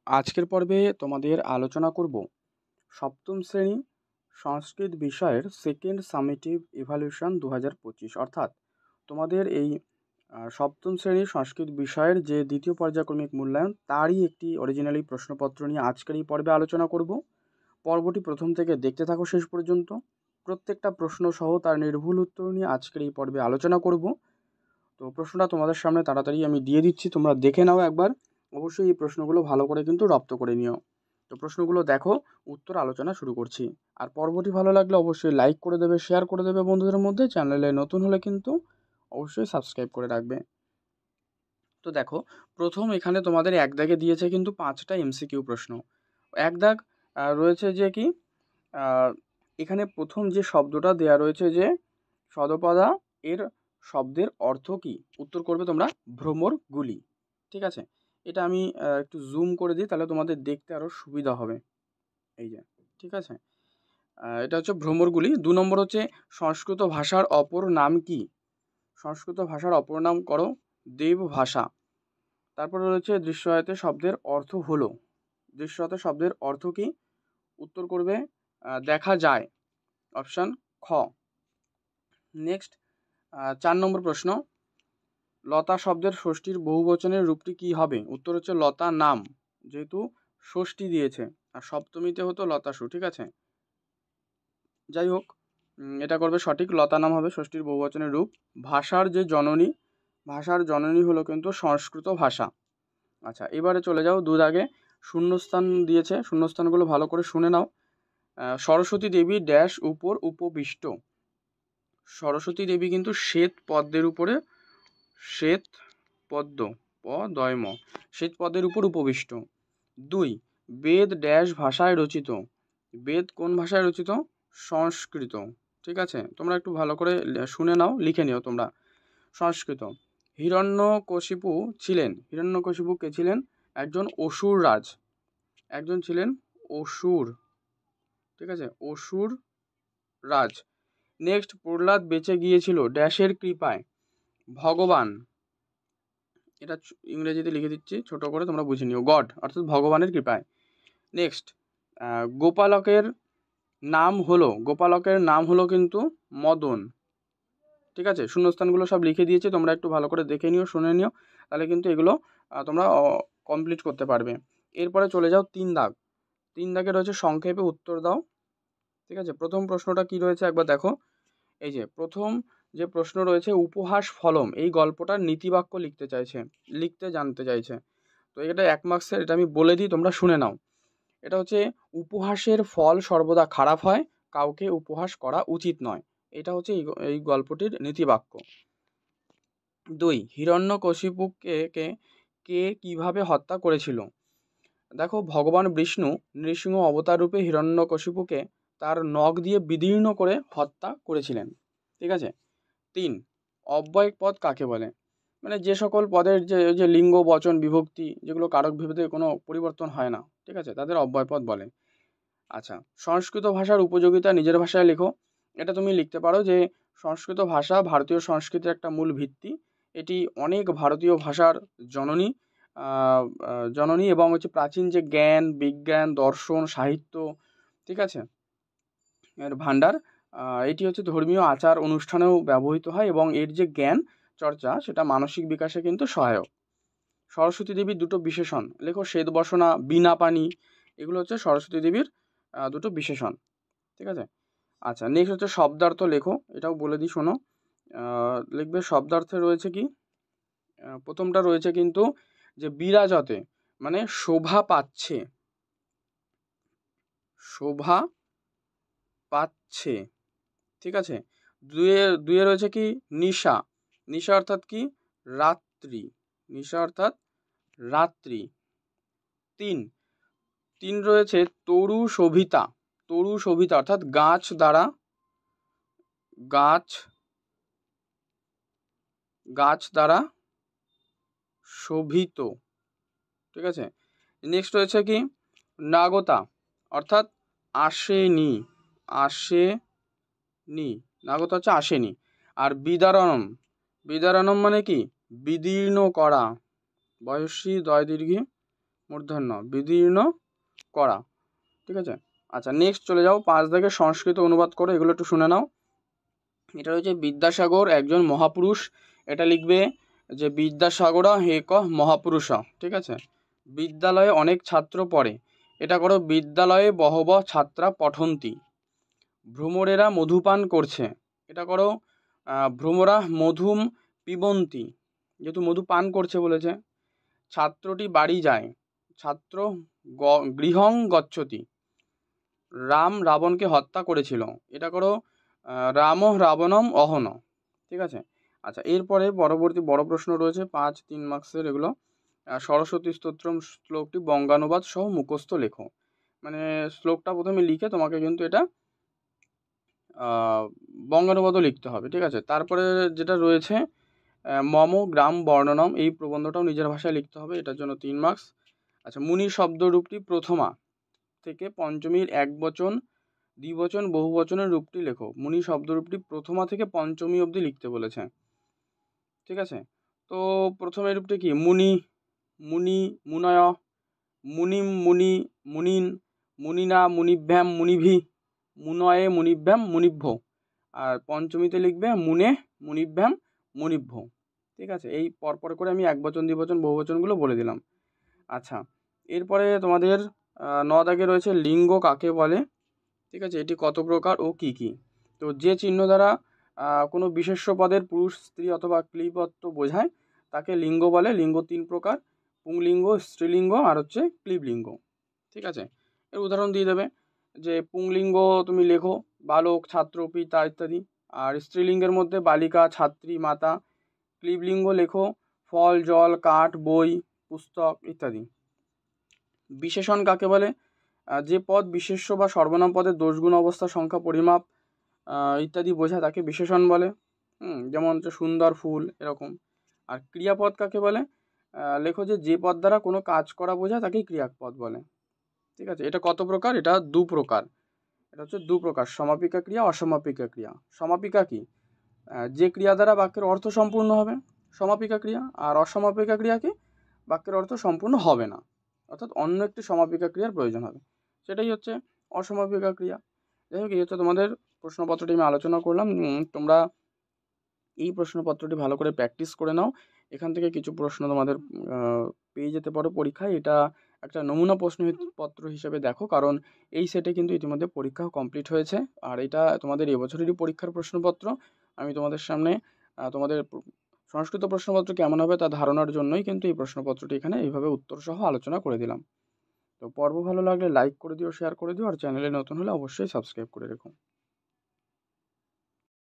আজকের পর্বে তোমাদের আলোচনা করব সপ্তম শ্রেণী সংস্কৃত বিষয়ের সেকেন্ড সামেটিভ ইভ্যালুয়েশন 2025, অর্থাৎ তোমাদের এই সপ্তম শ্রেণীর সংস্কৃত বিষয়ের যে দ্বিতীয় পর্যায়ক্রমিক মূল্যায়ন তারই একটি অরিজিনালি প্রশ্নপত্র নিয়ে আজকের এই পর্বে আলোচনা করব। পর্বটি প্রথম থেকে দেখতে থাকো শেষ পর্যন্ত। প্রত্যেকটা প্রশ্ন সহ তার নির্ভুল উত্তর নিয়ে আজকের এই পর্বে আলোচনা করব। তো প্রশ্নটা তোমাদের সামনে তাড়াতাড়ি আমি দিয়ে দিচ্ছি, তোমরা দেখে নাও একবার। অবশ্যই এই প্রশ্নগুলো ভালো করে কিন্তু রপ্ত করে নিও। তো প্রশ্নগুলো দেখো, উত্তর আলোচনা শুরু করছি। আর পর্বটি ভালো লাগলে অবশ্যই লাইক করে দেবে, শেয়ার করে দেবে বন্ধুদের মধ্যে। চ্যানেলে নতুন হলে কিন্তু অবশ্যই সাবস্ক্রাইব করে রাখবে। তো দেখো, প্রথম এখানে তোমাদের এক দাগে দিয়েছে কিন্তু 5টা এমসিকিউ প্রশ্ন। এক দাগ রয়েছে যে কি, এখানে প্রথম যে শব্দটা দেয়া রয়েছে যে সদপদা, এর শব্দের অর্থ কি? উত্তর করবে তোমরা ভ্রমরগুলি। ঠিক আছে, এটা আমি একটু জুম করে দিই, তাহলে তোমাদের দেখতে আরও সুবিধা হবে। এই যে, ঠিক আছে, এটা হচ্ছে ভ্রমরগুলি। 2 নম্বর হচ্ছে সংস্কৃত ভাষার অপর নাম কি? সংস্কৃত ভাষার অপর নাম করো দেব ভাষা। তারপরে রয়েছে দৃশ্যয়তে শব্দের অর্থ হলো। দৃশ্যয়তে শব্দের অর্থ কি? উত্তর করবে দেখা যায়, অপশান খ। নেক্সট 4 নম্বর প্রশ্ন, লতা শব্দের ষষ্ঠীর বহুবচনের রূপটি কি হবে? উত্তর হচ্ছে লতা নাম, যেহেতু ষষ্ঠী দিয়েছে, আর সপ্তমীতে হতো লতাসু। ঠিক আছে, যাই হোক, এটা করবে সঠিক, লতা নাম হবে ষষ্ঠীর বহুবচনের রূপ। ভাষার যে জননী, ভাষার জননী হলো কিন্তু সংস্কৃত ভাষা। আচ্ছা, এবারে চলে যাও 2 দাগে। শূন্যস্থান দিয়েছে, শূন্যস্থানগুলো ভালো করে শুনে নাও। সরস্বতী দেবী ড্যাশ উপর উপবিষ্ট। সরস্বতী দেবী কিন্তু শ্বেত পদ্মের উপরে, শ্বেত পদ্ম পদয়ম, শ্বেত পদ্মের উপর উপবিষ্ট। 2, বেদ ড্যাশ ভাষায় রচিত। বেদ কোন ভাষায় রচিত? সংস্কৃত। ঠিক আছে, তোমরা একটু ভালো করে শুনে নাও, লিখে নিও তোমরা। সংস্কৃত। হিরণ্যকশিপু ছিলেন, হিরণ্যকশিপু কে ছিলেন? একজন অসুর রাজ, একজন ছিলেন অসুর। ঠিক আছে, অসুর রাজ। নেক্সট, প্রহ্লাদ বেঁচে গিয়েছিল ড্যাশের কৃপায়। ভগবান, এটা ইংরেজিতে লিখে দিচ্ছি ছোট করে, তোমরা বুঝে নিও, গড, অর্থাৎ ভগবানের কৃপায়। নেক্সট, গোপালকের নাম হলো, গোপালকের নাম হলো কিন্তু মদন। ঠিক আছে, শূন্যস্থানগুলো সব লিখে দিয়েছে, তোমরা একটু ভালো করে দেখে নিও, শুনে নিও, তাহলে কিন্তু এগুলো তোমরা কমপ্লিট করতে পারবে। এরপরে চলে যাও 3 দাগ। 3 দাগে রয়েছে সংক্ষেপে উত্তর দাও। ঠিক আছে, প্রথম প্রশ্নটা কি রয়েছে একবার দেখো। এই যে প্রথম যে প্রশ্ন রয়েছে, উপহাস ফলম, এই গল্পটার নীতিবাক্য লিখতে জানতে চাইছে। তো এটা 1 মার্কসের, এটা আমি বলে দিই, তোমরা শুনে নাও। এটা হচ্ছে, উপহাসের ফল সর্বদা খারাপ হয়, কাউকে উপহাস করা উচিত নয়। এটা হচ্ছে এই গল্পটির নীতিবাক্য। 2, হিরণ্যকশিপুকে কে কিভাবে হত্যা করেছিল? দেখো, ভগবান বিষ্ণু নৃসিংহ অবতার রূপে হিরণ্যকশিপুকে তার নখ দিয়ে বিদীর্ণ করে হত্যা করেছিলেন। ঠিক আছে। 3, অব্যয় পদ কাকে বলে? মানে যে সকল পদের যে লিঙ্গ বচন বিভক্তি যেগুলো কারক ভেদে কোনো পরিবর্তন হয় না, ঠিক আছে, তাদের অব্যয় পদ বলে। আচ্ছা, সংস্কৃত ভাষার উপযোগিতা নিজের ভাষায় লেখো। এটা তুমি লিখতে পারো যে সংস্কৃত ভাষা ভারতীয় সংস্কৃতির একটা মূল ভিত্তি। এটি অনেক ভারতীয় ভাষার জননী, জননী এবং হচ্ছে প্রাচীন যে জ্ঞান বিজ্ঞান দর্শন সাহিত্য, ঠিক আছে, এর ভাণ্ডার। এটি হচ্ছে ধর্মীয় আচার অনুষ্ঠানেও ব্যবহৃত হয় এবং এর যে জ্ঞান চর্চা সেটা মানসিক বিকাশে কিন্তু সহায়ক। সরস্বতী দেবীর 2টো বিশেষণ লেখো, শ্বেতবসনা, বিনা পানি, এগুলো হচ্ছে সরস্বতী দেবীর 2টো বিশেষণ। ঠিক আছে। আচ্ছা, নেক্সট হচ্ছে শব্দার্থ লেখো, এটাও বলে দিই শোনো। লিখবে শব্দার্থে রয়েছে কি, প্রথমটা রয়েছে কিন্তু যে বিরাজতে, মানে শোভা পাচ্ছে, শোভা পাচ্ছে। ঠিক আছে। 2 রয়েছে কি, নিশা, নিশা অর্থাৎ কি, রাত্রি, নিশা অর্থাৎ রাত্রি। 3 রয়েছে তরু শোভিতা, তরু শোভিতা অর্থাৎ গাছ দ্বারা, গাছ দ্বারা শোভিত। ঠিক আছে। নেক্সট রয়েছে কি, নাগতা অর্থাৎ আসেনি, আসেনি, নাগতা হচ্ছে আসেনি। আর বিদারণম, বিদারণম মানে কি, বিদীর্ণ করা, বয়সী দয় দীর্ঘী মূর্ধন্য বিদীর্ণ করা, ঠিক আছে। আচ্ছা নেক্সট চলে যাও 5 দাগের সংস্কৃত অনুবাদ করো, এগুলো একটু শুনে নাও। এটা রয়েছে বিদ্যাসাগর একজন মহাপুরুষ, এটা লিখবে যে বিদ্যাসাগরা হে ক মহাপুরুষ, ঠিক আছে। বিদ্যালয়ে অনেক ছাত্র পড়ে, এটা করো বিদ্যালয়ে বহব ছাত্রা পঠন্তি। ভ্রমরেরা মধুপান করছে, এটা করো ভ্রমরা মধুম পিবন্তি, যেহেতু মধু পান করছে বলেছে। ছাত্রটি বাড়ি যায়, ছাত্র গৃহং গচ্ছতি। রাম রাবণকে হত্যা করেছিল, এটা করো রাম রাবণম অহন, ঠিক আছে। আচ্ছা এরপরে পরবর্তী বড় প্রশ্ন রয়েছে 5-3 মার্কসের, এগুলো সরস্বতী স্তোত্রম শ্লোকটি বঙ্গানুবাদ সহ মুখস্থ লেখো। মানে শ্লোকটা প্রথমে লিখে তোমাকে কিন্তু এটা বঙ্গানুবাদও লিখতে হবে, ঠিক আছে। তারপরে যেটা রয়েছে মম গ্রাম বর্ণনম, এই প্রবন্ধটাও নিজের ভাষায় লিখতে হবে, এটার জন্য 3 মার্কস। আচ্ছা মুনি শব্দরূপটি প্রথমা থেকে পঞ্চমীর একবচন দ্বিবচন বহুবচনের রূপটি লেখো। মুনি শব্দরূপটি প্রথমা থেকে পঞ্চমী অবধি লিখতে বলেছে, ঠিক আছে। তো প্রথমের রূপটি কি? মুনি, মুনি, মুনয়, মুনিম, মুনি, মুনিন, মুনিনা, মুনিভ্যাম, মুনিভি, মুনয়ে, মুনিভ্যাম, মুনিভ্য। আর পঞ্চমীতে লিখবে মুনে, মুনিভ্যাম, মুনিভ্য, ঠিক আছে। এই পরপর করে আমি একবচন দ্বিবচন বহুবচনগুলো বলে দিলাম। আচ্ছা এরপরে তোমাদের 9 দাগে রয়েছে লিঙ্গ কাকে বলে, ঠিক আছে, এটি কত প্রকার ও কি কি। তো যে চিহ্ন দ্বারা কোনো বিশেষ্য পদের পুরুষ স্ত্রী অথবা ক্লিবত্ব বোঝায় তাকে লিঙ্গ বলে। লিঙ্গ 3 প্রকার, পুংলিঙ্গ, স্ত্রীলিঙ্গ আর হচ্ছে ক্লিবলিঙ্গ, ঠিক আছে। এর উদাহরণ দিয়ে দেবে যে পুংলিঙ্গ তুমি লেখো বালক, ছাত্র, পিতা ইত্যাদি। আর স্ত্রীলিঙ্গের মধ্যে বালিকা, ছাত্রী, মাতা। ক্লিবলিঙ্গ লেখো ফল, জল, কাঠ, বই, পুস্তক ইত্যাদি। বিশেষণ কাকে বলে? যে পদ বিশেষ্য বা সর্বনাম পদের দোষগুণ অবস্থা সংখ্যা পরিমাপ ইত্যাদি বোঝায় তাকে বিশেষণ বলে। যেমন হচ্ছে সুন্দর ফুল এরকম। আর ক্রিয়াপদ কাকে বলে? লেখো যে পদ দ্বারা কোনো কাজ করা বোঝায় তাকেই ক্রিয়াপদ বলে, ঠিক আছে। এটা কত প্রকার? এটা 2 প্রকার। এটা হচ্ছে 2 প্রকার, সমাপিকা ক্রিয়া, অসমাপিকা ক্রিয়া। সমাপিকা কি? যে ক্রিয়া দ্বারা বাক্যের অর্থ সম্পূর্ণ হবে, সমাপিকা ক্রিয়া। আর অসমাপিকা ক্রিয়া কি? বাক্যের অর্থ সম্পূর্ণ হবে না, অর্থাৎ অন্য একটি সমাপিকা ক্রিয়ার প্রয়োজন হবে, সেটাই হচ্ছে অসমাপিকা ক্রিয়া। যাই হোক এই হচ্ছে তোমাদের প্রশ্নপত্রটি আমি আলোচনা করলাম। তোমরা এই প্রশ্নপত্রটি ভালো করে প্র্যাকটিস করে নাও। এখান থেকে কিছু প্রশ্ন তোমাদের পেয়ে যেতে পারো পরীক্ষায়। এটা একটা নমুনা প্রশ্নপত্র হিসেবে দেখো, কারণ এই সেটে কিন্তু ইতিমধ্যে পরীক্ষাও কমপ্লিট হয়েছে। আর এটা তোমাদের এবছরেরই পরীক্ষার প্রশ্নপত্র। আমি তোমাদের সামনে তোমাদের সংস্কৃত প্রশ্নপত্র কেমন হবে তা ধারণার জন্যই কিন্তু এই প্রশ্নপত্রটি এখানে এইভাবে উত্তর সহ আলোচনা করে দিলাম। তো পর্ব ভালো লাগলে লাইক করে দিও, শেয়ার করে দিও, আর চ্যানেলে নতুন হলে অবশ্যই সাবস্ক্রাইব করে রেখো।